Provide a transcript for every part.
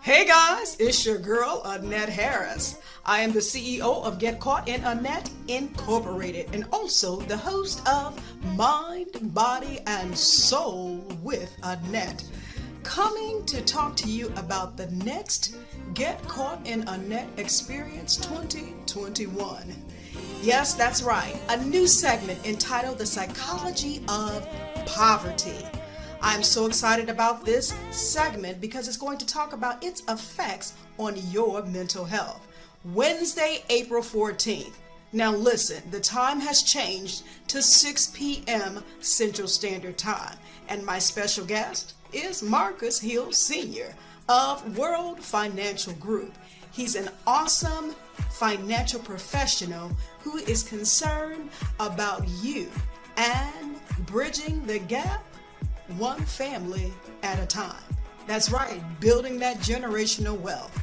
Hey guys, it's your girl, Annette Harris. I am the CEO of GetCaughtinANet Incorporated and also the host of Mind, Body, and Soul with Annette. Coming to talk to you about the next Get Caught in a Net Experience 2021. Yes, that's right, a new segment entitled The Psychology of Poverty. I'm so excited about this segment because it's going to talk about its effects on your mental health. Wednesday, April 14th. Now listen, the time has changed to 6 p.m. Central Standard Time, and my special guest is Marcus Hill Sr. of World Financial Group. He's an awesome financial professional who is concerned about you and bridging the gap one family at a time. That's right, building that generational wealth.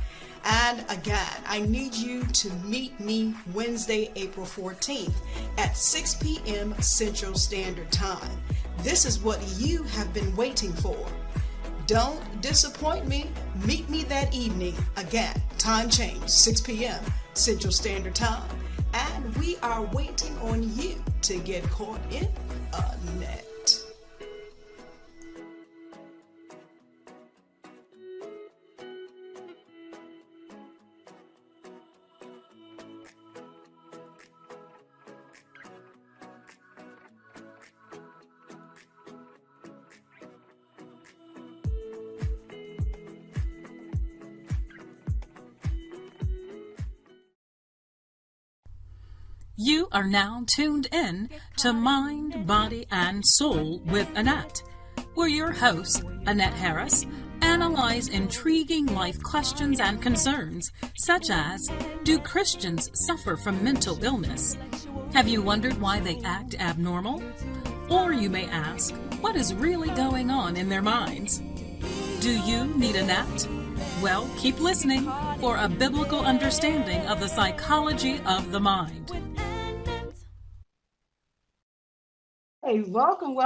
And again, I need you to meet me Wednesday, April 14th at 6 p.m. Central Standard Time. This is what you have been waiting for. Don't disappoint me. Meet me that evening. Again, time change, 6 p.m. Central Standard Time. And we are waiting on you to get caught in a net. You are now tuned in to Mind, Body, and Soul with Annette, where your host, Annette Harris, analyze intriguing life questions and concerns, such as, do Christians suffer from mental illness? Have you wondered why they act abnormal? Or you may ask, what is really going on in their minds? Do you need Annette? Well, keep listening for a biblical understanding of the psychology of the mind. Hey, welcome,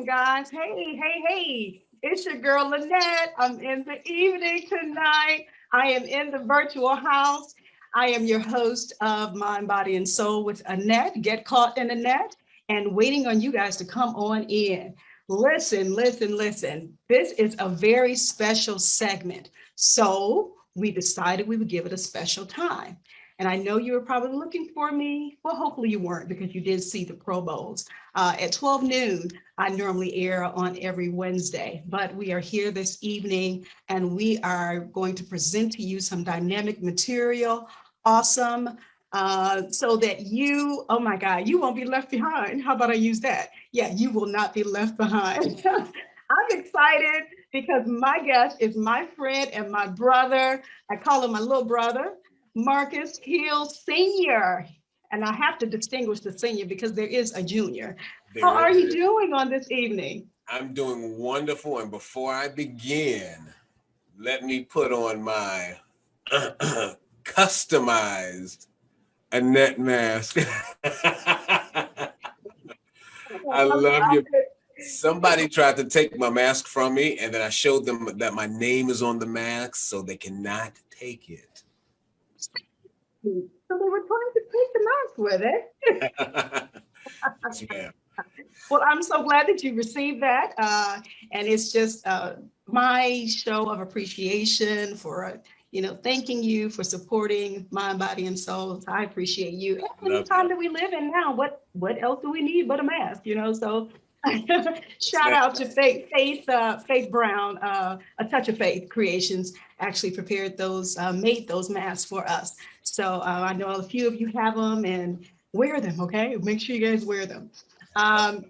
guys. Hey. It's your girl, Lynette. I'm in the evening tonight. I am in the virtual house. I am your host of Mind, Body, and Soul with Annette, Get Caught in a Net, and waiting on you guys to come on in. Listen. This is a very special segment. So we decided we would give it a special time. And I know you were probably looking for me. Well, hopefully you weren't, because you did see the Pro Bowls. At 12 noon, I normally air on every Wednesday, but we are here this evening and we are going to present to you some dynamic material, awesome, so that you, oh my God, you won't be left behind. How about I use that? Yeah, you will not be left behind. I'm excited because my guest is my friend and my brother. I call him my little brother, Marcus Hill Sr. And I have to distinguish the senior because there is a junior. How are you doing on this evening? I'm doing wonderful. And before I begin, let me put on my customized Annette mask. I love you. Somebody tried to take my mask from me, and then I showed them that my name is on the mask, so they cannot take it. So they were trying to take the mask with it. Yes, ma'am. Well, I'm so glad that you received that. And it's just my show of appreciation for, thanking you for supporting Mind, Body, and Soul. So I appreciate you. And the time that we live in now, what else do we need but a mask, So shout out to Faith Brown, A Touch of Faith Creations actually prepared those, made those masks for us. So I know a few of you have them and wear them, okay? Make sure you guys wear them.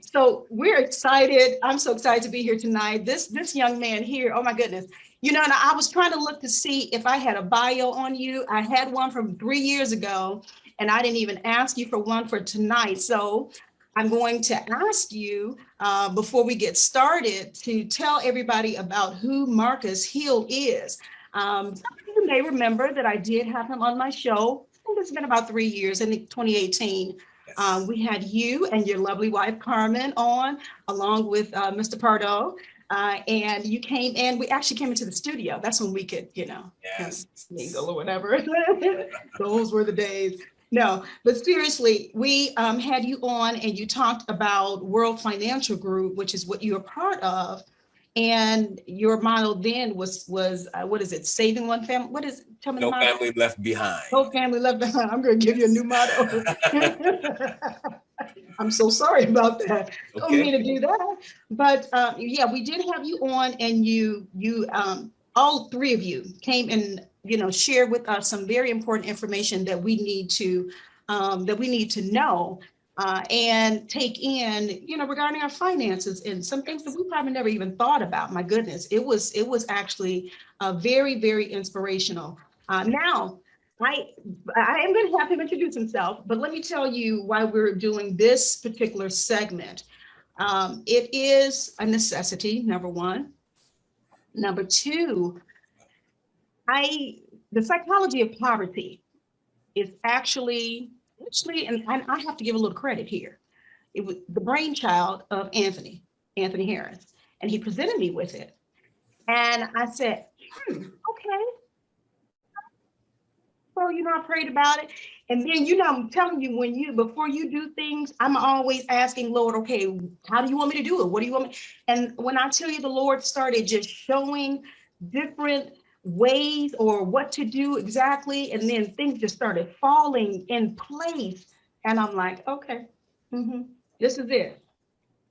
So we're excited. I'm so excited to be here tonight. This young man here, oh my goodness. And I was trying to look to see if I had a bio on you. I had one from 3 years ago, and I didn't even ask you for one for tonight. So I'm going to ask you before we get started to tell everybody about who Marcus Hill is. Some of you may remember that I did have him on my show. I think it's been about 3 years, in 2018. We had you and your lovely wife, Carmen, on, along with Mr. Pardo. And you came in, we actually came into the studio. That's when we could, Yes. mingle or whatever. Those were the days. No, but seriously, we had you on and you talked about World Financial Group, which is what you're a part of. And your motto then was what is it? Saving one family. What is it? Tell me the No motto. family left behind. No family left behind. I'm going to give you a new motto. I'm so sorry about that. Don't Okay. mean to do that. But yeah, we did have you on, and you all three of you came and shared with us some very important information that we need to know and take in, regarding our finances and some things that we probably never even thought about. My goodness, it was actually very, very inspirational. Now, I am going to have him introduce himself, but let me tell you why we're doing this particular segment. It is a necessity, number one. Number two, the psychology of poverty is actually, and I have to give a little credit here. It was the brainchild of Anthony Harris, and he presented me with it. And I said, okay. So, I prayed about it. And then, I'm telling you, before you do things, I'm always asking, Lord, okay, how do you want me to do it? What do you want me? And when I tell you, the Lord started just showing different ways or what to do exactly. And then things just started falling in place. And I'm like, okay, this is it.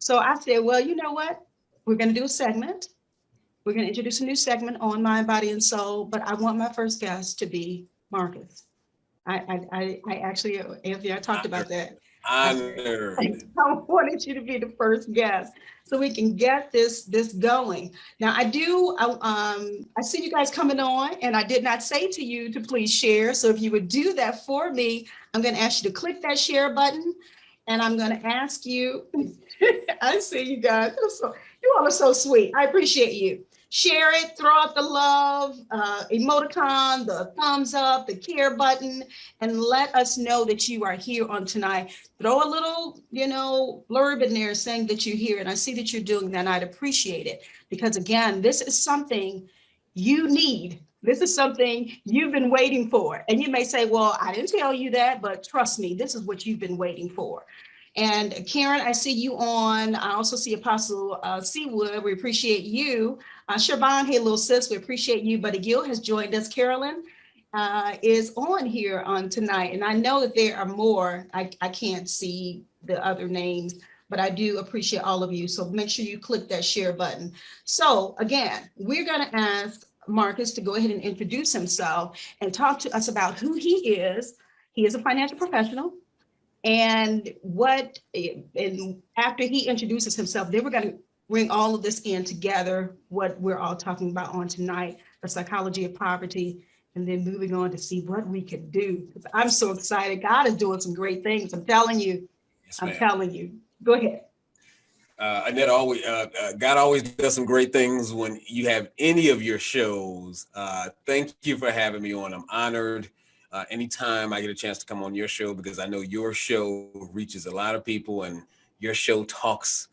So I said, well, you know what? We're going to do a segment. We're going to introduce a new segment on Mind, Body, and Soul. But I want my first guest to be Marcus. I actually, Anthony, I talked about that. Honor. I wanted you to be the first guest so we can get this going. Now I see you guys coming on, and I did not say to you to please share. So if you would do that for me, I'm going to ask you to click that share button, and I'm going to ask you, I see you guys. You all are so sweet. I appreciate you. Share it, throw out the love, emoticon, the thumbs up, the care button, and let us know that you are here on tonight. Throw a little, blurb in there saying that you're here. And I see that you're doing that, and I'd appreciate it. Because again, this is something you need. This is something you've been waiting for. And you may say, well, I didn't tell you that, but trust me, this is what you've been waiting for. And Karen, I see you on. I also see Apostle Seawood. We appreciate you. Siobhan, hey, little sis, we appreciate you. Buddy Gill has joined us. Carolyn is on here on tonight. And I know that there are more. I can't see the other names, but I do appreciate all of you. So make sure you click that share button. So again, we're going to ask Marcus to go ahead and introduce himself and talk to us about who he is. He is a financial professional. And after he introduces himself, then we're going to bring all of this in together, what we're all talking about on tonight, the psychology of poverty, and then moving on to see what we could do. I'm so excited. God is doing some great things. I'm telling you. Yes, I'm telling you. Go ahead. Annette, God always does some great things when you have any of your shows. Thank you for having me on. I'm honored. Anytime I get a chance to come on your show, because I know your show reaches a lot of people and your show talks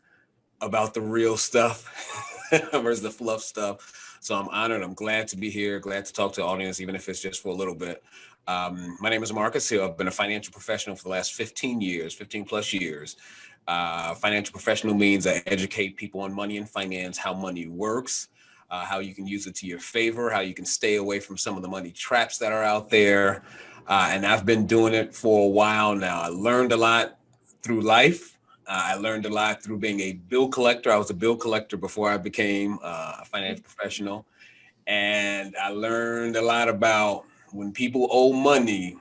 about the real stuff versus the fluff stuff. So I'm honored. I'm glad to be here, glad to talk to the audience, even if it's just for a little bit. My name is Marcus Hill. I've been a financial professional for the last 15 plus years. Financial professional means I educate people on money and finance, how money works, how you can use it to your favor, how you can stay away from some of the money traps that are out there. And I've been doing it for a while now. I learned a lot through life. I learned a lot through being a bill collector. I was a bill collector before I became a financial professional. And I learned a lot about when people owe money,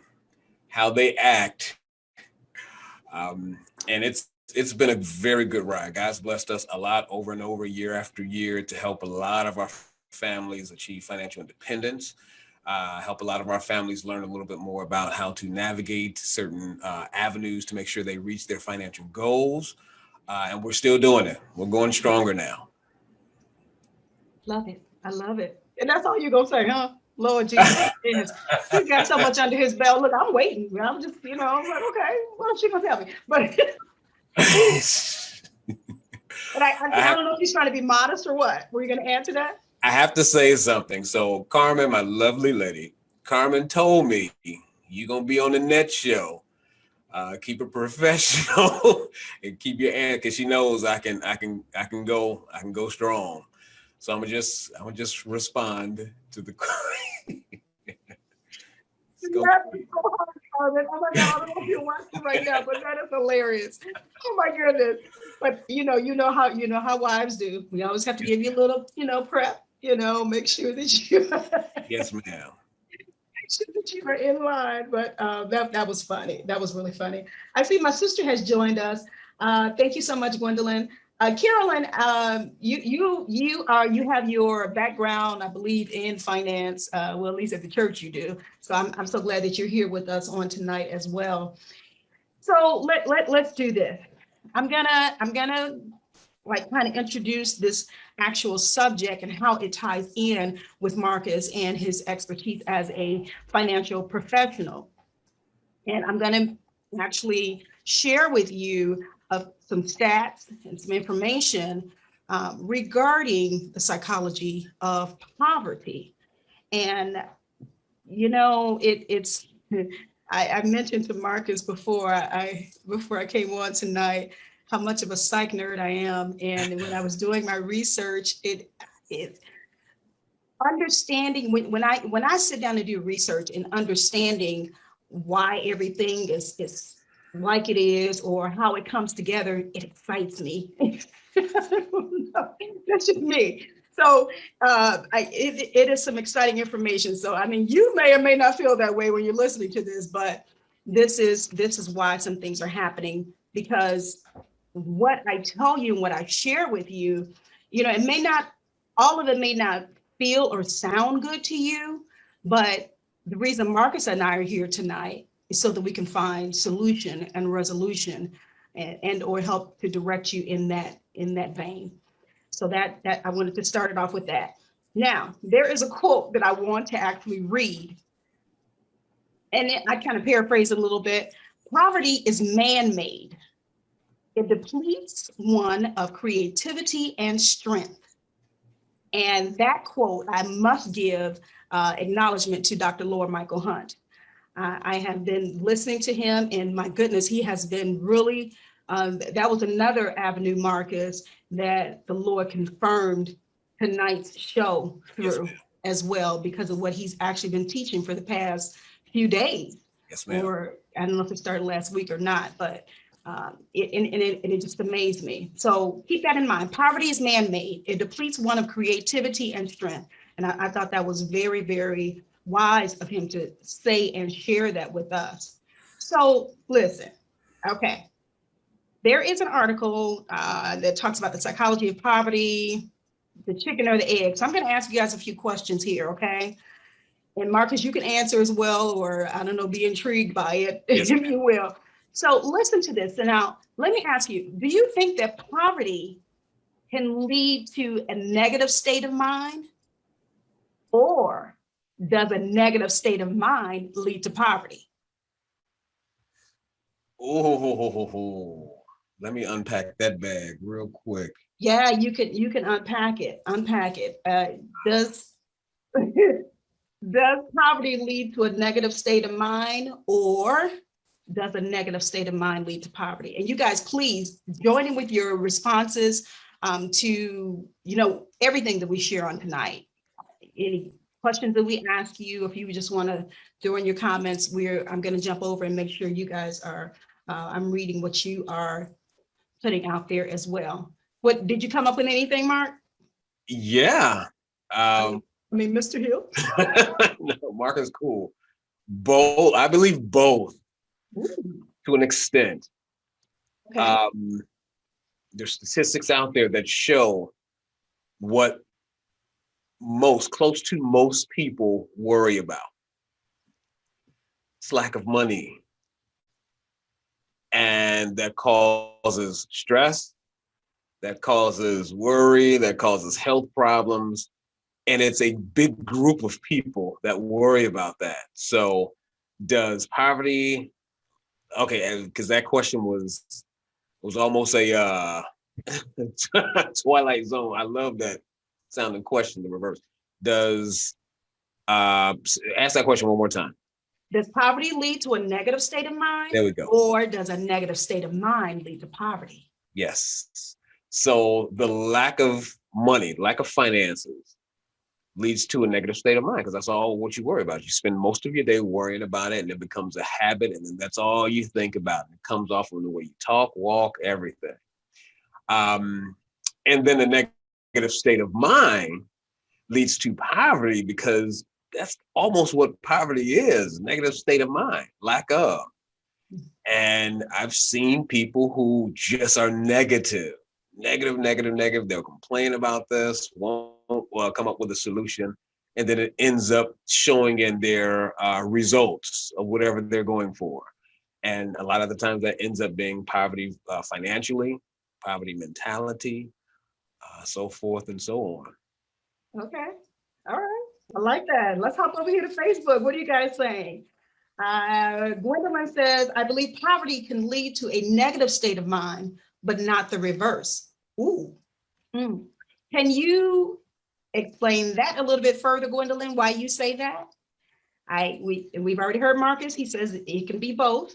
how they act. And it's been a very good ride. God's blessed us a lot over and over, year after year, to help a lot of our families achieve financial independence, help a lot of our families learn a little bit more about how to navigate certain avenues to make sure they reach their financial goals. And we're still doing it. We're going stronger now. Love it. I love it. And that's all you're going to say, huh? Lord Jesus, he's got so much under his belt. Look, I'm waiting. I'm just, I'm like, okay, well, she's going to tell me. But But I don't know if he's trying to be modest or what. Were you going to answer that? I have to say something. So Carmen, my lovely lady, Carmen told me you're gonna be on the net show. Keep it professional and keep your answer, because she knows I can go strong. So I'm gonna just respond to the. You have to so hard, Carmen. Oh my God, I don't know if you're watching right now, but that is hilarious. Oh my goodness. But you know how wives do. We always have to give you a little, prep, make sure that you Yes, ma'am. sure that you are in line. But that was funny. That was really funny. I see my sister has joined us. Thank you so much, Gwendolyn. Carolyn, you have your background, I believe, in finance. Well, at least at the church you do. So I'm so glad that you're here with us on tonight as well. So let's do this. I'm gonna like kind of introduce this actual subject and how it ties in with Marcus and his expertise as a financial professional. And I'm going to actually share with you some stats and some information regarding the psychology of poverty. And, it's, I mentioned to Marcus before I came on tonight how much of a psych nerd I am. And when I was doing my research, it understanding when I sit down to do research and understanding why everything is like it is or how it comes together, it excites me. That's just me. So it is some exciting information. So I mean, you may or may not feel that way when you're listening to this, but this is why some things are happening, because what I tell you and what I share with you, it may not, all of it may not feel or sound good to you, but the reason Marcus and I are here tonight is so that we can find solution and resolution and or help to direct you in that vein. So that I wanted to start it off with that. Now, there is a quote that I want to actually read. And I kind of paraphrase it a little bit. Poverty is man-made. It depletes one of creativity and strength. And that quote, I must give acknowledgement to Dr. Lord Michael Hunt. I have been listening to him, and my goodness, he has been really, that was another avenue, Marcus, that the Lord confirmed tonight's show through as well, because of what he's actually been teaching for the past few days. Yes, ma'am. Or I don't know if it started last week or not, but it just amazed me. So keep that in mind. Poverty is man-made. It depletes one of creativity and strength. And I thought that was very, very wise of him to say and share that with us. So listen, okay. There is an article that talks about the psychology of poverty, the chicken or the egg. So I'm going to ask you guys a few questions here, okay? And Marcus, you can answer as well, or I don't know, be intrigued by it, yes, if you will. So listen to this. And now let me ask you, do you think that poverty can lead to a negative state of mind? Or does a negative state of mind lead to poverty? Oh, let me unpack that bag real quick. Yeah, you can unpack it. Does does poverty lead to a negative state of mind, or does a negative state of mind lead to poverty? And you guys, please join in with your responses to everything that we share on tonight. Any questions that we ask you, if you just want to throw in your comments, I'm going to jump over and make sure you guys are. I'm reading what you are putting out there as well. What did you come up with anything, Mark? Yeah. Mr. Hill. No, Mark is cool. Both, I believe both. Ooh. To an extent. Okay. There's statistics out there that show what close to most people worry about. It's lack of money. And that causes stress, that causes worry, that causes health problems. And it's a big group of people that worry about that. So does poverty, okay, because that question was almost a Twilight Zone. I love that sounding question, the reverse. Does ask that question one more time. Does poverty lead to a negative state of mind? There we go. Or does a negative state of mind lead to poverty? Yes. So the lack of money, lack of finances leads to a negative state of mind, because that's all what you worry about. You spend most of your day worrying about it, and it becomes a habit, and then that's all you think about. It comes off from the way you talk, walk, everything. And then a negative state of mind leads to poverty, because that's almost what poverty is, negative state of mind, lack of. And I've seen people who just are negative. They'll complain about this, won't come up with a solution, and then it ends up showing in their results of whatever they're going for. And a lot of the times that ends up being poverty financially, poverty mentality, so forth and so on. Okay, all right, I like that. Let's hop over here to Facebook. What are you guys saying? Gwendolyn says, I believe poverty can lead to a negative state of mind, but not the reverse. Ooh. Can you explain that a little bit further, Gwendolyn, why you say that? We've already heard Marcus. He says it can be both.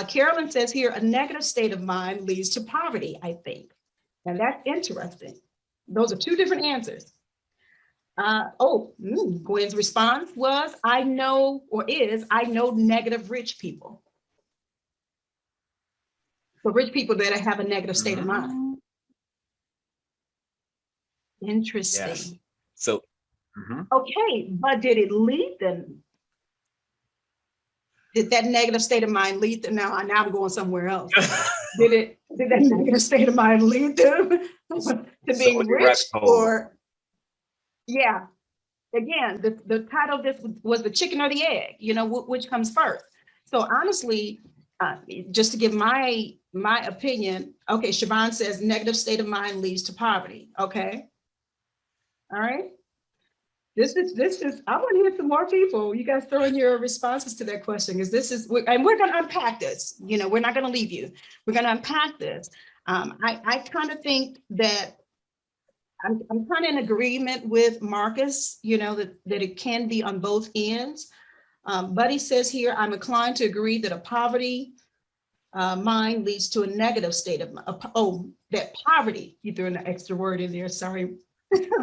Carolyn says here, a negative state of mind leads to poverty, I think. And that's interesting. Those are two different answers. Gwen's response was, I know negative rich people. So rich people that have a negative state of mind. Interesting. Yes. So, okay, but did it lead them? Did that negative state of mind lead them? Now I'm going somewhere else. Did that negative state of mind lead them to being rich? Or yeah, again, the title of this was the chicken or the egg, which comes first. So honestly, just to give my opinion, okay, Siobhan says negative state of mind leads to poverty. Okay. All right. This is, I want to hear some more people. You guys throw in your responses to that question, because and we're going to unpack this. We're not going to leave you. We're going to unpack this. I kind of think that I'm kind of in agreement with Marcus, that it can be on both ends. Buddy says here, I'm inclined to agree that a poverty mind leads to a negative state of mind. That poverty, you threw an extra word in there, sorry,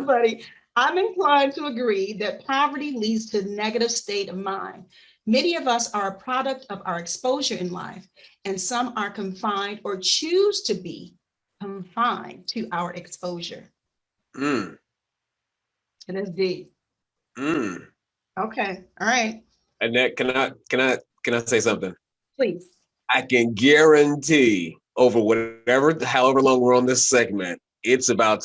buddy. I'm inclined to agree that poverty leads to a negative state of mind. Many of us are a product of our exposure in life, and some are confined or choose to be confined to our exposure. And that's deep. Okay, all right. Annette, can I say something? Please. I can guarantee over however long we're on this segment, we're about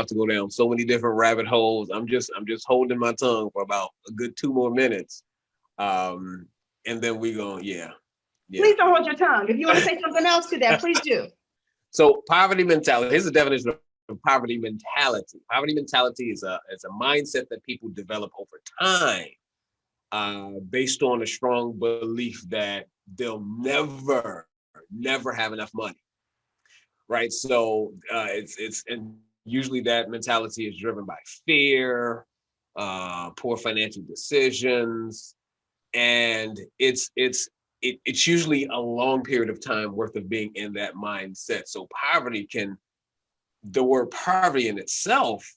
to go down so many different rabbit holes. I'm just holding my tongue for about a good 2 more minutes. And then we go, yeah. Please don't hold your tongue. If you want to say something else to that, please do. So poverty mentality, here's the definition of poverty mentality. Poverty mentality is a mindset that people develop over time, based on a strong belief that they'll never have enough money. Right. So and usually that mentality is driven by fear, poor financial decisions, and it's usually a long period of time worth of being in that mindset. So the word poverty in itself,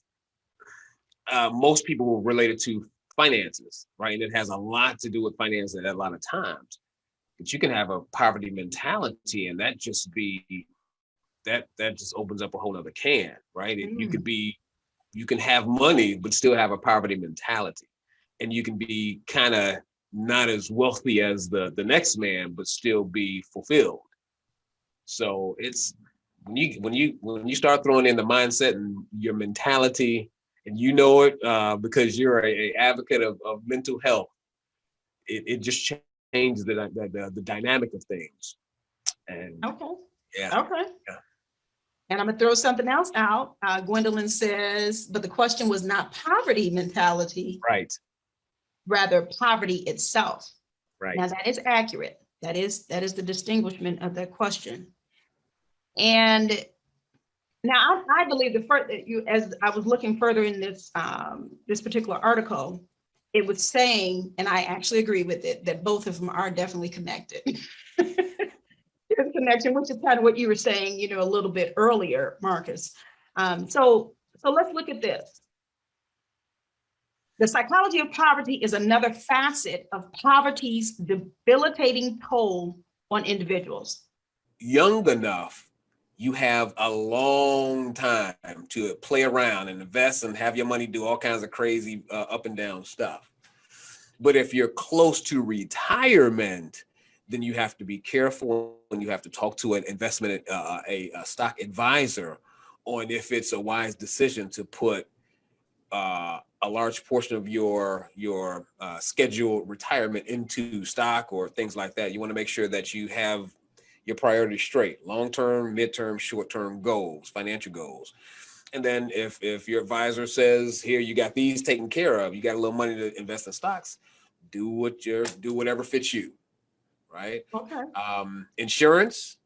most people will relate it to finances, right? And it has a lot to do with finances at a lot of times. But you can have a poverty mentality, and that just opens up a whole other can, right? You can have money, but still have a poverty mentality. And you can be kind of not as wealthy as the next man, but still be fulfilled. So it's when you start throwing in the mindset and your mentality, and it because you're a advocate of mental health, it just changes the dynamic of things. And okay. Yeah. Okay. Yeah. And I'm gonna throw something else out. Gwendolyn says, but the question was not poverty mentality. Right. Rather poverty itself. Right. Now that is accurate. That is the distinguishment of that question. And Now, I believe the first as I was looking further in this particular article, it was saying, and I actually agree with it, that both of them are definitely connected. There's a connection, which is kind of what you were saying, a little bit earlier, Marcus. So let's look at this. The psychology of poverty is another facet of poverty's debilitating toll on individuals. Young enough, you have a long time to play around and invest and have your money do all kinds of crazy up and down stuff. But if you're close to retirement, then you have to be careful and you have to talk to an investment, a stock advisor on if it's a wise decision to put a large portion of your scheduled retirement into stock or things like that. You want to make sure that you have your priorities straight: long-term, midterm, short-term goals, financial goals. And then if your advisor says, here, you got these taken care of, you got a little money to invest in stocks, do whatever fits you, right? Okay. Insurance,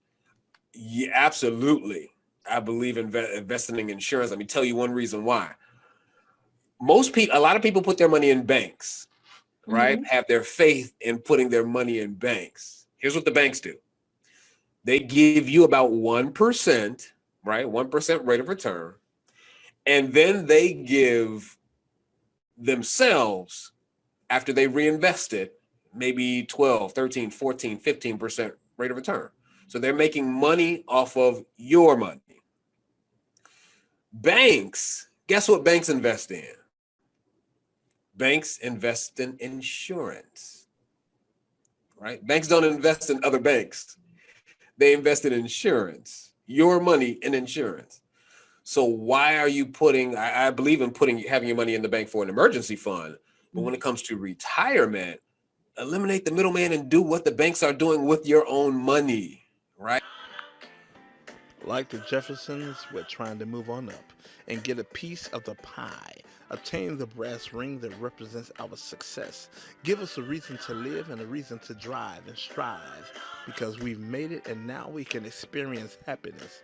yeah, absolutely. I believe in investing in insurance. Let me tell you one reason why. A lot of people put their money in banks, right? Mm-hmm. Have their faith in putting their money in banks. Here's what the banks do. They give you about 1%, right? 1% rate of return. And then they give themselves, after they reinvest it, maybe 12, 13, 14, 15% rate of return. So they're making money off of your money. Banks, guess what banks invest in? Banks invest in insurance, right? Banks don't invest in other banks. They invest in insurance, your money in insurance. So why are you I believe in having your money in the bank for an emergency fund, but when it comes to retirement, eliminate the middleman and do what the banks are doing with your own money, right? Like the Jeffersons, we're trying to move on up and get a piece of the pie. Obtain the brass ring that represents our success. Give us a reason to live and a reason to drive and strive, because we've made it and now we can experience happiness.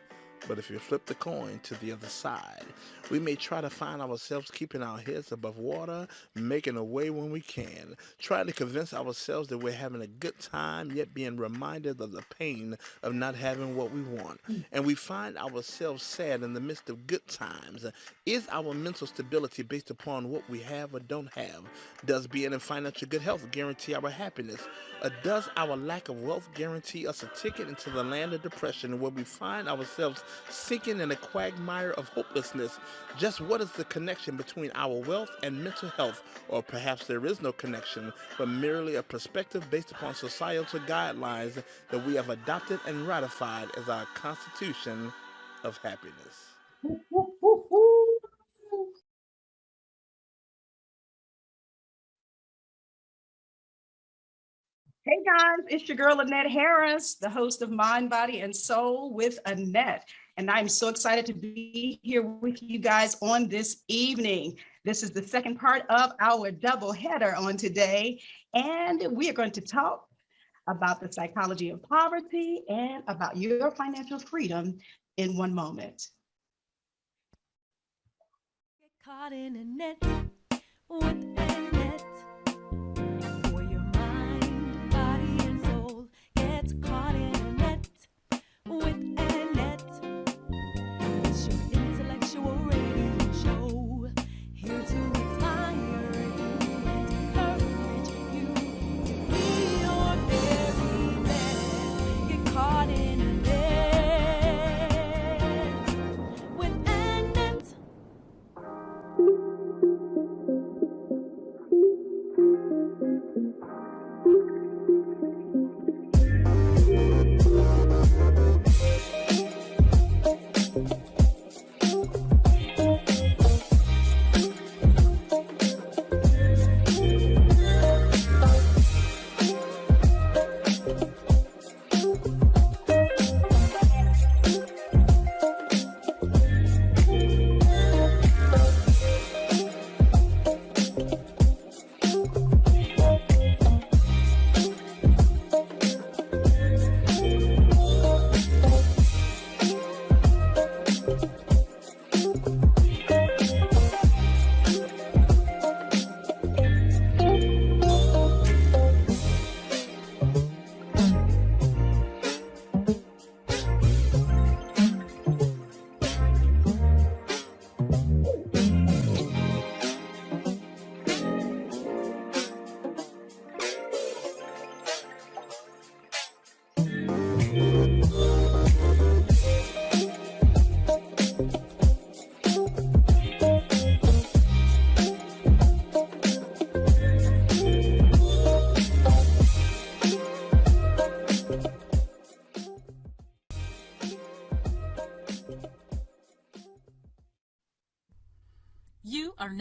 But if you flip the coin to the other side, we may try to find ourselves keeping our heads above water, making a way when we can, trying to convince ourselves that we're having a good time, yet being reminded of the pain of not having what we want. And we find ourselves sad in the midst of good times. Is our mental stability based upon what we have or don't have? Does being in financial good health guarantee our happiness? Or does our lack of wealth guarantee us a ticket into the land of depression, where we find ourselves sinking in a quagmire of hopelessness? Just what is the connection between our wealth and mental health? Or perhaps there is no connection, but merely a perspective based upon societal guidelines that we have adopted and ratified as our constitution of happiness. Hey guys, it's your girl Annette Harris, the host of Mind, Body, and Soul with Annette. And I'm so excited to be here with you guys on this evening. This is the second part of our double header on today. And we are going to talk about the psychology of poverty and about your financial freedom in one moment. Get caught in a net with Annette. For your mind, body, and soul. Get caught in a net with Annette. It's your intellectual radio show, here to inspire you and encourage you to be your very best. Get caught in a net with Annette.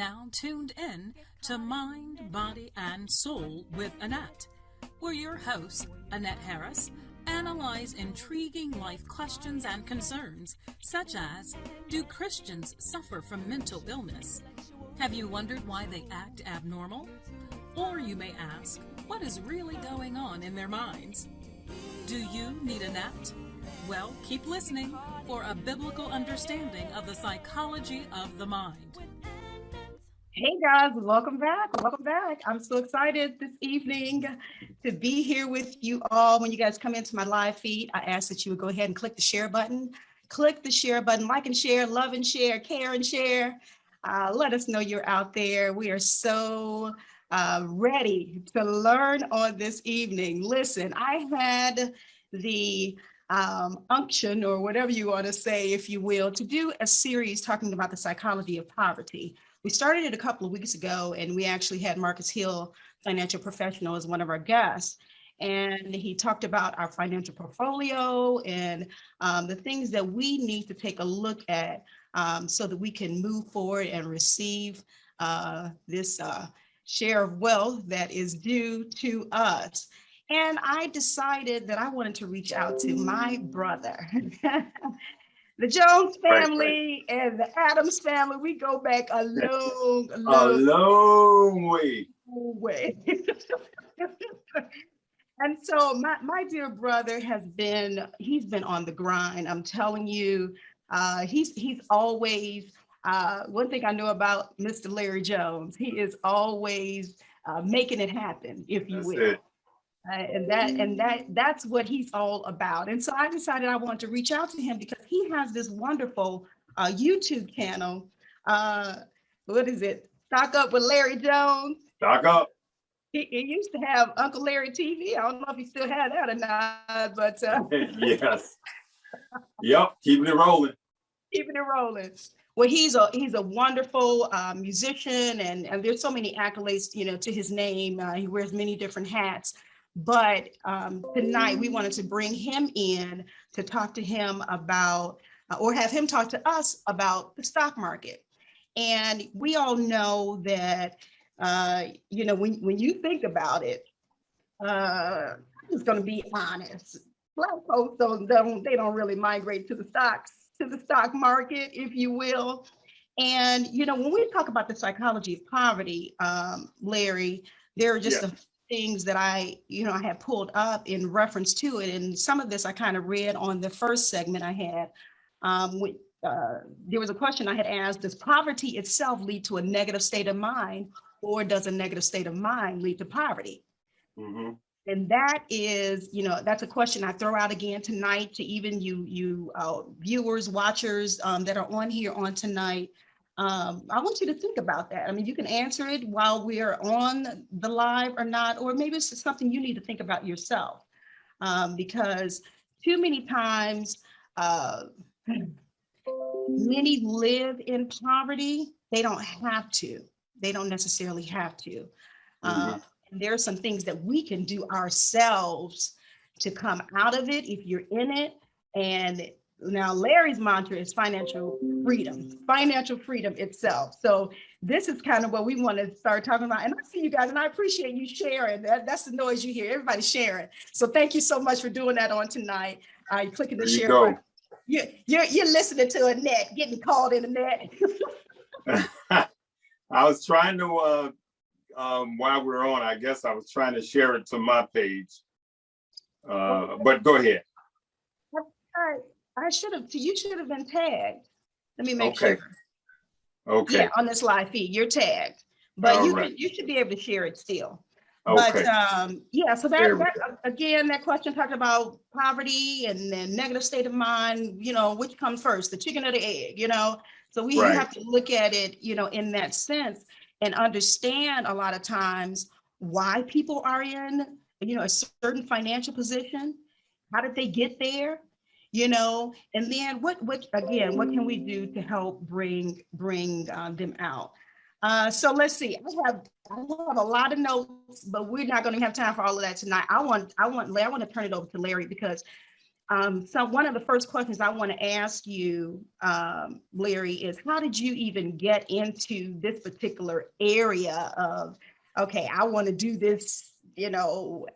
now tuned in to Mind, Body, and Soul with Annette, where your hosts, Annette Harris, analyze intriguing life questions and concerns, such as, do Christians suffer from mental illness? Have you wondered why they act abnormal? Or you may ask, what is really going on in their minds? Do you need Annette? Well, keep listening for a biblical understanding of the psychology of the mind. Hey guys, welcome back. Welcome back. I'm so excited this evening to be here with you all. When you guys come into my live feed, I ask that you would go ahead and click the share button. Click the share button, like and share, love and share, care and share. Let us know you're out there. We are so ready to learn on this evening. Listen, I had the unction, or whatever you want to say, if you will, to do a series talking about the psychology of poverty. We started it a couple of weeks ago, and we actually had Marcus Hill, financial professional, as one of our guests. And he talked about our financial portfolio and the things that we need to take a look at so that we can move forward and receive this share of wealth that is due to us. And I decided that I wanted to reach out to my brother. The Jones family and the Adams family, we go back a long way. And so my dear brother he's been on the grind. I'm telling you, he's always, one thing I know about Mr. Larry Jones, he is always making it happen, if you will. That's what he's all about. And so I decided I wanted to reach out to him because he has this wonderful YouTube channel. What is it? Stock Up with Larry Jones. Stock Up. He used to have Uncle Larry TV. I don't know if he still had that or not, but yes. Yep, keeping it rolling. Keeping it rolling. Well, he's a wonderful musician, and there's so many accolades, to his name. He wears many different hats. But tonight we wanted to bring him in to talk to him about, or have him talk to us about the stock market. And we all know that, when you think about it, I'm just going to be honest. Black folks they don't really migrate to the stock market, if you will. And when we talk about the psychology of poverty, Larry, there are just a things that I had pulled up in reference to it. And some of this I kind of read on the first segment I had. There was a question I had asked, does poverty itself lead to a negative state of mind, or does a negative state of mind lead to poverty? Mm-hmm. And that is, that's a question I throw out again tonight to even you viewers, watchers that are on here on tonight. I want you to think about that. I mean, you can answer it while we're on the live or not, or maybe it's something you need to think about yourself. Because too many times, many live in poverty. They don't have to. They don't necessarily have to. And there are some things that we can do ourselves to come out of it if you're in it. And now Larry's mantra is financial freedom itself. So this is kind of what we want to start talking about. And I see you guys, and I appreciate you sharing. That's the noise you hear. Everybody's sharing. So thank you so much for doing that on tonight. You're clicking the share button. You're listening to Annette, getting called in Annette. I was trying to, while we're on, I guess I was trying to share it to my page. But go ahead. You should have been tagged. Let me make sure. Okay. Yeah, on this live feed, you're tagged, but you should be able to share it still. Okay. But so that again, that question talked about poverty and then negative state of mind, which comes first, the chicken or the egg, So we have to look at it, in that sense and understand a lot of times why people are in, a certain financial position. How did they get there? And then what can we do to help bring them out? So let's see. I have a lot of notes, but we're not going to have time for all of that tonight. I want to turn it over to Larry because So one of the first questions I want to ask you, Larry, is how did you even get into this particular area of, okay, I want to do this,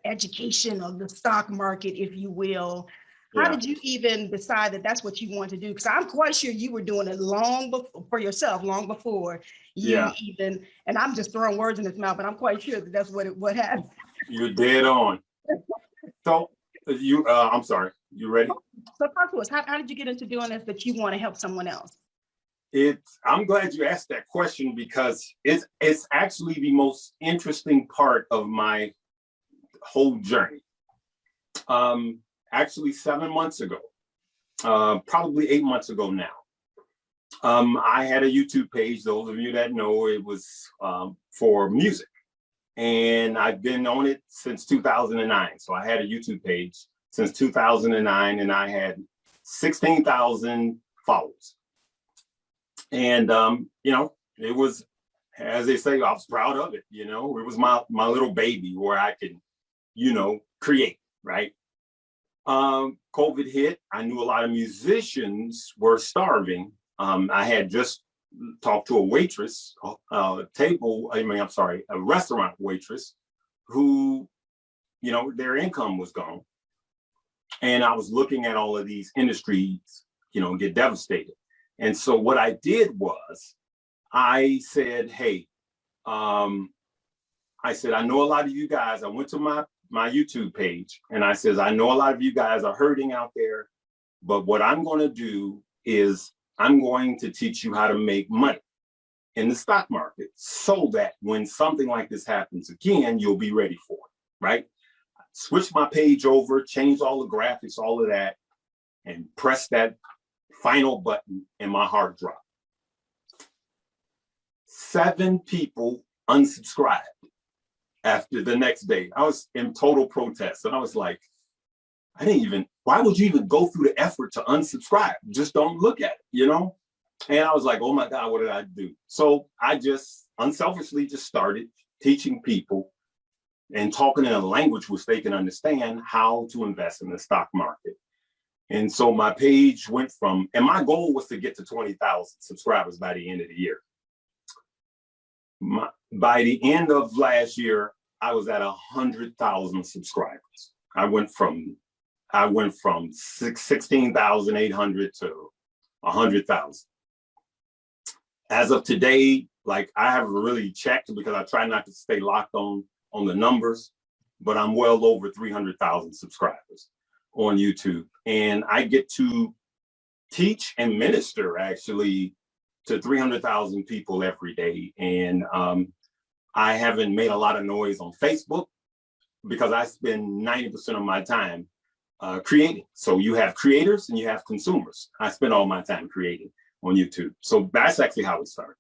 education of the stock market, if you will. How did you even decide that that's what you want to do? Because I'm quite sure you were doing it long before for yourself, long before you even, and I'm just throwing words in his mouth, but I'm quite sure that that's what happened. You're dead on. So I'm sorry, you ready? So talk to us, how did you get into doing this, that you want to help someone else? I'm glad you asked that question, because it's actually the most interesting part of my whole journey. Actually 7 months ago, probably 8 months ago now, I had a YouTube page. Those of you that know, it was for music, and I've been on it since 2009. So I had a YouTube page since 2009, and I had 16,000 followers. And it was, as they say, I was proud of it. It was my little baby where I could, create, right? COVID hit. I knew a lot of musicians were starving. I had just talked to a waitress, a restaurant waitress who, their income was gone. And I was looking at all of these industries, get devastated. And so what I did was I said, hey, I know a lot of you guys. I went to my YouTube page and I says, I know a lot of you guys are hurting out there, but what I'm going to do is I'm going to teach you how to make money in the stock market, so that when something like this happens again, you'll be ready for it, right? Switch my page over, change all the graphics, all of that, and press that final button, and my heart dropped. 7 people unsubscribed after the next day. I was in total protest, and I was like, why would you even go through the effort to unsubscribe? Just don't look at it, And I was like, oh my God, what did I do? So I just unselfishly just started teaching people and talking in a language which they can understand how to invest in the stock market. And so my page went from, and my goal was to get to 20,000 subscribers by the end of the year. By the end of last year, I was at 100,000 subscribers. I went from 16,800 to 100,000. As of today, I haven't really checked, because I try not to stay locked on the numbers, but I'm well over 300,000 subscribers on YouTube. And I get to teach and minister actually to 300,000 people every day. And I haven't made a lot of noise on Facebook, because I spend 90% of my time creating. So you have creators and you have consumers. I spend all my time creating on YouTube. So that's actually how it started.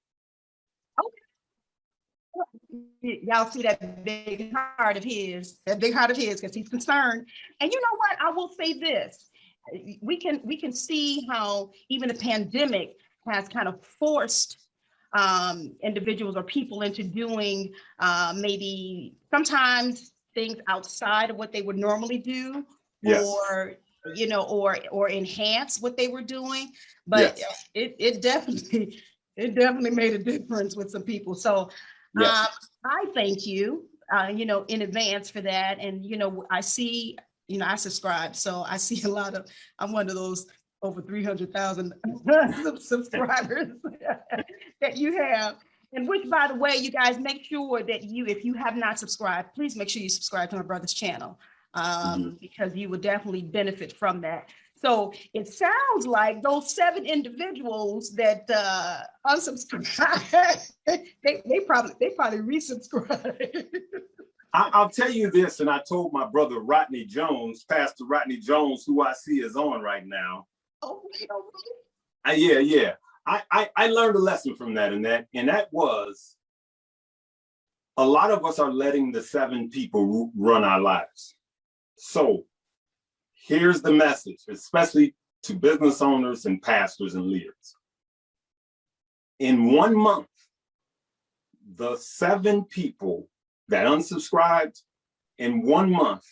Okay. Y'all see that big heart of his, because he's concerned. And you know what? I will say this. We can see how even the pandemic has kind of forced individuals or people into doing maybe sometimes things outside of what they would normally do, yes. or enhance what they were doing. But yes. it definitely made a difference with some people. So yes. I thank you, in advance for that. And, I see, I subscribe. So I see I'm one of those over 300,000 subscribers that you have. And which, by the way, you guys, make sure that if you have not subscribed, please make sure you subscribe to my brother's channel, because you will definitely benefit from that. So it sounds like those 7 individuals that unsubscribed, they probably resubscribe. I'll tell you this, and I told my brother Rodney Jones, Pastor Rodney Jones, who I see is on right now. Yeah. I learned a lesson from that, and that was, a lot of us are letting the 7 people run our lives. So here's the message, especially to business owners and pastors and leaders. In 1 month, the 7 people that unsubscribed, in 1 month,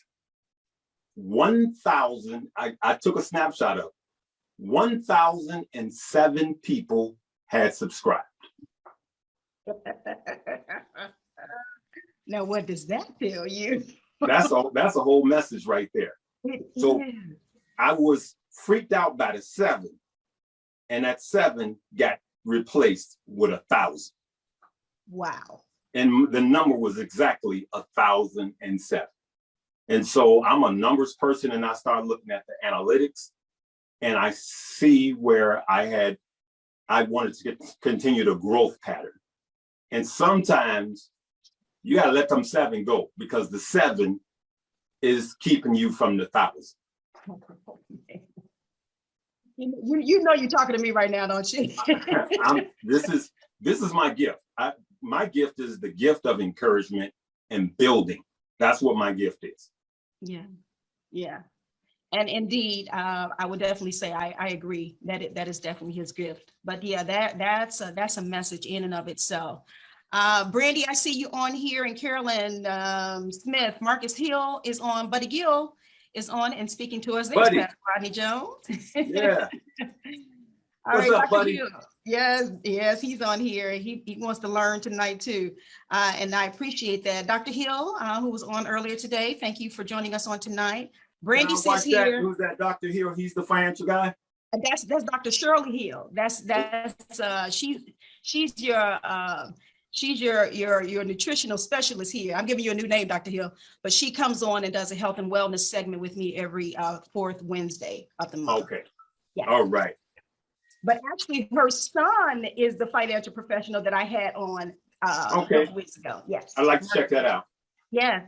1,000, I took a snapshot of 1,007 people had subscribed. Now, what does that tell you? That's a whole message right there. So I was freaked out by the 7, and that 7 got replaced with 1,000. Wow. And the number was exactly 1,007. And so I'm a numbers person, and I started looking at the analytics, and I see where I wanted to continue the growth pattern. And sometimes you got to let them 7 go, because the 7 is keeping you from the 1,000. You know you're talking to me right now, don't you? This is my gift. My gift is the gift of encouragement and building. That's what my gift is. Yeah. And indeed, I would definitely say I agree that is definitely his gift. But yeah, that's a message in and of itself. Brandy, I see you on here, and Carolyn Smith, Marcus Hill is on, Buddy Gill is on and speaking to us. There's Buddy. Pastor Rodney Jones. Yeah. All What's right, up, Dr. buddy? Hill. Yes, he's on here. He wants to learn tonight too. And I appreciate that. Dr. Hill, who was on earlier today, thank you for joining us on tonight. Brandy says here. Who's that Dr. Hill? He's the financial guy? That's Dr. Shirley Hill. She's your nutritional specialist here. I'm giving you a new name, Dr. Hill, but she comes on and does a health and wellness segment with me every fourth Wednesday of the month. Okay. Yeah. All right. But actually, her son is the financial professional that I had on a couple weeks ago. Yes. I'd like to check that out. Yes.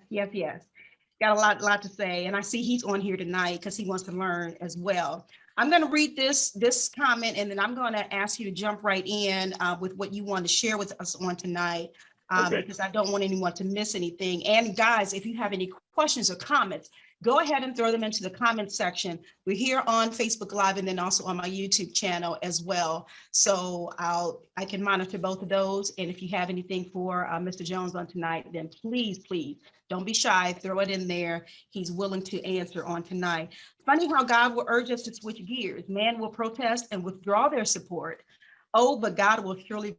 Got a lot to say. And I see he's on here tonight because he wants to learn as well. I'm going to read this comment, and then I'm going to ask you to jump right in with what you want to share with us on tonight, because I don't want anyone to miss anything. And guys, if you have any questions or comments, go ahead and throw them into the comment section. We're here on Facebook Live and then also on my YouTube channel as well. So I can monitor both of those. And if you have anything for Mr. Jones on tonight, then please don't be shy. Throw it in there. He's willing to answer on tonight. Funny how God will urge us to switch gears. Man will protest and withdraw their support. Oh, but God will surely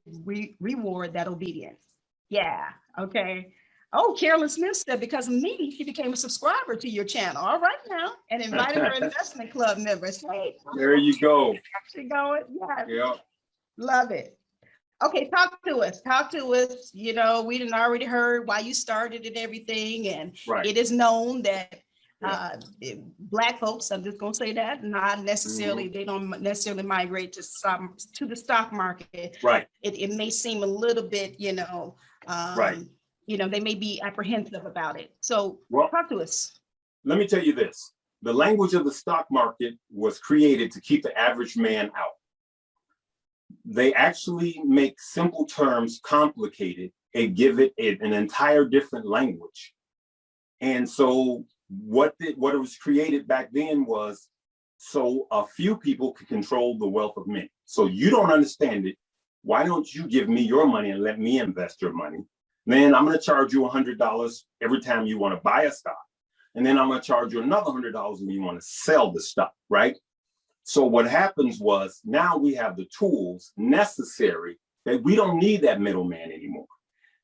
reward that obedience. Yeah. Okay. Oh, Carolyn Smith said, because of me, she became a subscriber to your channel. All right now. And invited her investment club members. Hey, there you go. Actually going. Yeah. Yep. Love it. Okay, talk to us. You know, we didn't already heard why you started and everything. And it is known that Black folks, I'm just gonna say that, not necessarily, they don't necessarily migrate to the stock market. Right. It may seem a little bit, you know, they may be apprehensive about it. So talk to us. Let me tell you this. The language of the stock market was created to keep the average man out. They actually make simple terms complicated and give it an entire different language. And so what it was created back then was so a few people could control the wealth of many. So you don't understand it. Why don't you give me your money and let me invest your money? Then I'm going to charge you $100 every time you want to buy a stock. And then I'm going to charge you another $100 when you want to sell the stock, right? So what happens was now we have the tools necessary that we don't need that middleman anymore.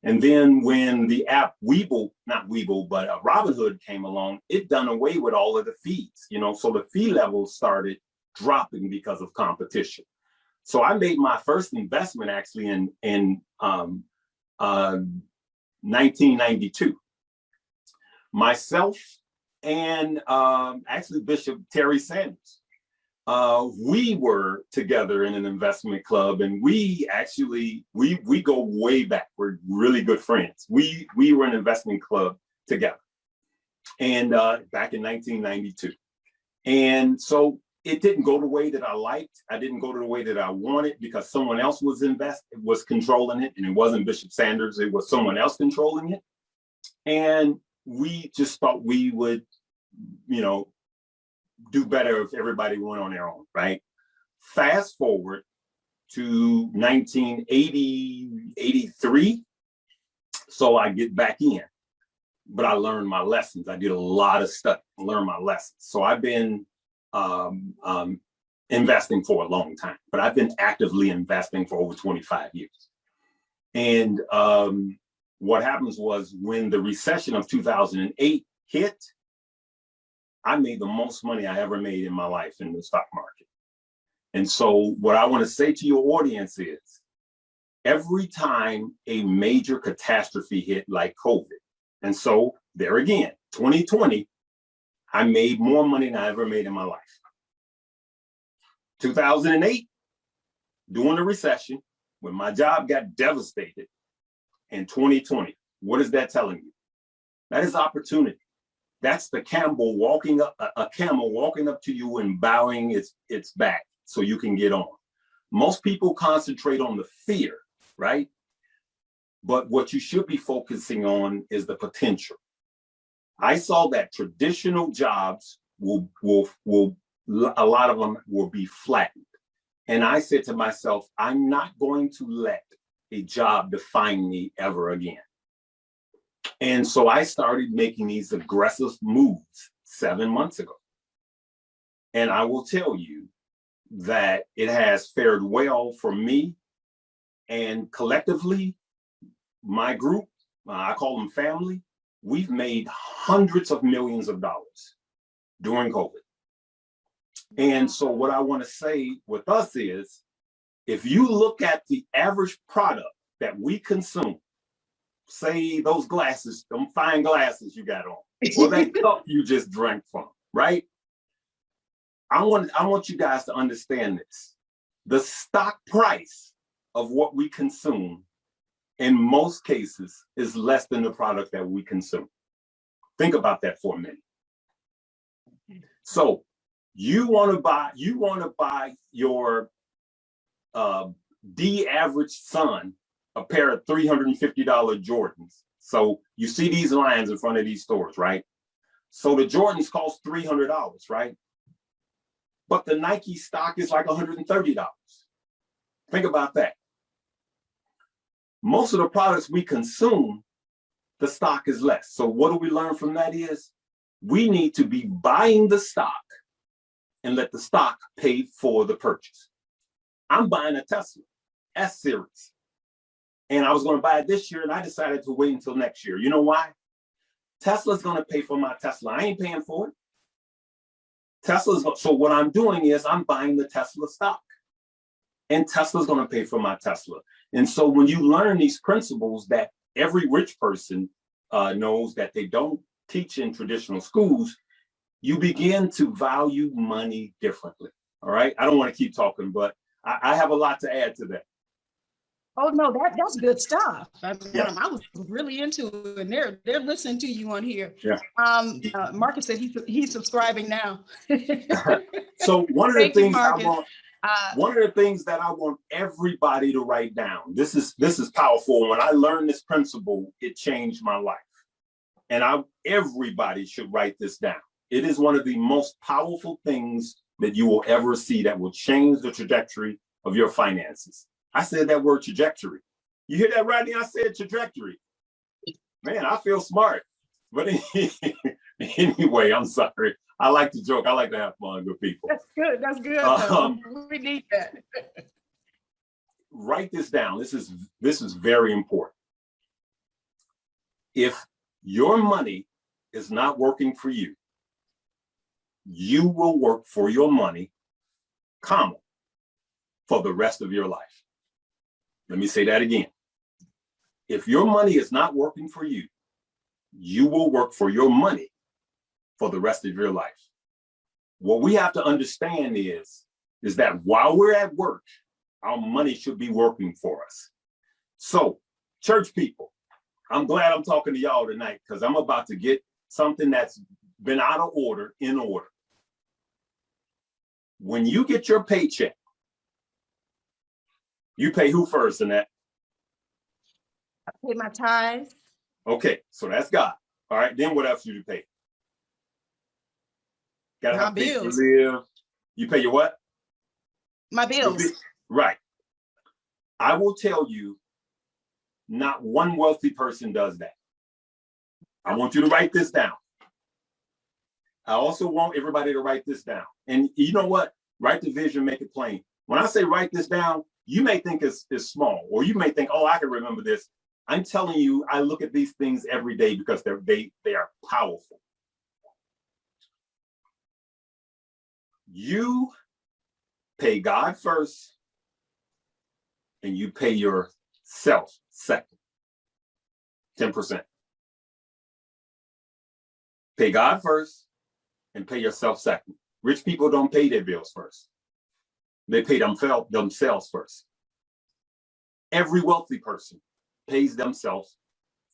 And then when the app Robinhood came along, it done away with all of the fees, so the fee levels started dropping because of competition. So I made my first investment actually in 1992. Myself and actually Bishop Terry Sanders. We were together in an investment club, and we actually we go way back. We're really good friends. We were an investment club together, and back in 1992. And so it didn't go the way that I liked. I didn't go to the way that I wanted because someone else was controlling it, and it wasn't Bishop Sanders. It was someone else controlling it, and we just thought we would, do better if everybody went on their own, right? Fast forward to 1980, 83. So I get back in. but I learned my lessons. I did a lot of stuff, learned my lessons. So I've been investing for a long time, but I've been actively investing for over 25 years. And what happens was when the recession of 2008 hit, I made the most money I ever made in my life in the stock market. And so what I want to say to your audience is, every time a major catastrophe hit like COVID, and so there again, 2020, I made more money than I ever made in my life. 2008, during the recession, when my job got devastated, in 2020, what is that telling you? That is opportunity. That's the camel walking up, a camel walking up to you and bowing its back so you can get on. Most people concentrate on the fear, right? But what you should be focusing on is the potential. I saw that traditional jobs will a lot of them will be flattened. And I said to myself, I'm not going to let a job define me ever again. And so I started making these aggressive moves 7 months ago. And I will tell you that it has fared well for me. And collectively, my group, I call them family, we've made hundreds of millions of dollars during COVID. And so what I want to say with us is, if you look at the average product that we consume, say those glasses, them fine glasses you got on, or that cup you just drank from, right? I want you guys to understand this. The stock price of what we consume in most cases is less than the product that we consume. Think about that for a minute. So you want to buy your average son a pair of $350 Jordans. So you see these lines in front of these stores, right? So the Jordans cost $300, right? But the Nike stock is like $130. Think about that. Most of the products we consume, the stock is less. So what do we learn from that is, we need to be buying the stock and let the stock pay for the purchase. I'm buying a Tesla S-Series. And I was going to buy it this year, and I decided to wait until next year. You know why? Tesla's going to pay for my Tesla. I ain't paying for it. So what I'm doing is I'm buying the Tesla stock. And Tesla's going to pay for my Tesla. And so when you learn these principles that every rich person knows that they don't teach in traditional schools, you begin to value money differently. All right. I don't want to keep talking, but I have a lot to add to that. Oh no, that's good stuff. I was really into it, and they're listening to you on here. Yeah. Marcus said he's subscribing now. So one of the things I I want everybody to write down. This is powerful. When I learned this principle, it changed my life. And everybody should write this down. It is one of the most powerful things that you will ever see that will change the trajectory of your finances. I said that word trajectory. You hear that, Rodney? I said trajectory. Man, I feel smart. But anyway, I'm sorry. I like to joke. I like to have fun with people. That's good. That's good. We need that. Write this down. This is very important. If your money is not working for you, you will work for your money, comma, for the rest of your life. Let me say that again. If your money is not working for you, you will work for your money for the rest of your life. What we have to understand is that while we're at work, our money should be working for us. So, church people, I'm glad I'm talking to y'all tonight, because I'm about to get something that's been out of order in order. When you get your paycheck, you pay who first, Annette? I pay my tithes. Okay, so that's God. All right, then what else do you pay? Gotta have bills to live. You pay your what? My bills. Right. I will tell you, not one wealthy person does that. I want you to write this down. I also want everybody to write this down. And you know what? Write the vision, make it plain. When I say write this down, you may think it's small, or you may think, oh, I can remember this. I'm telling you, I look at these things every day because they are powerful. You pay God first, and you pay yourself second. 10%. Pay God first and pay yourself second. Rich people don't pay their bills first. They pay themselves first. Every wealthy person pays themselves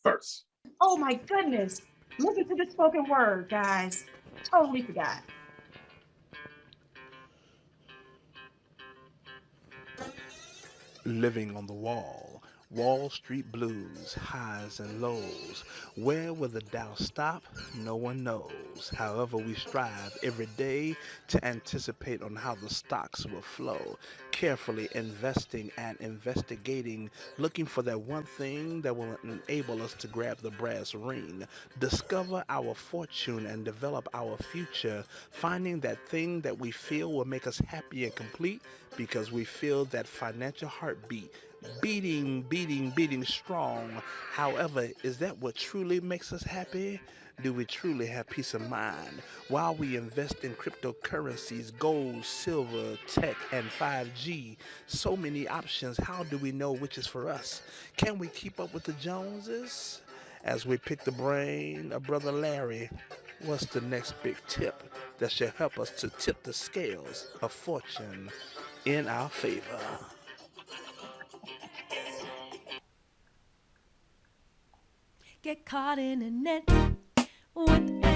first. Oh my goodness. Listen to the spoken word, guys. Totally forgot. Living on the wall, Wall Street blues, highs and lows. Where will the Dow stop? No one knows. However, we strive every day to anticipate on how the stocks will flow. Carefully investing and investigating, looking for that one thing that will enable us to grab the brass ring, discover our fortune and develop our future, finding that thing that we feel will make us happy and complete because we feel that financial heartbeat beating, beating, beating strong. However, is that what truly makes us happy? Do we truly have peace of mind? While we invest in cryptocurrencies, gold, silver, tech, and 5G, so many options, how do we know which is for us? Can we keep up with the Joneses? As we pick the brain of Brother Larry, what's the next big tip that should help us to tip the scales of fortune in our favor? Get caught in a net with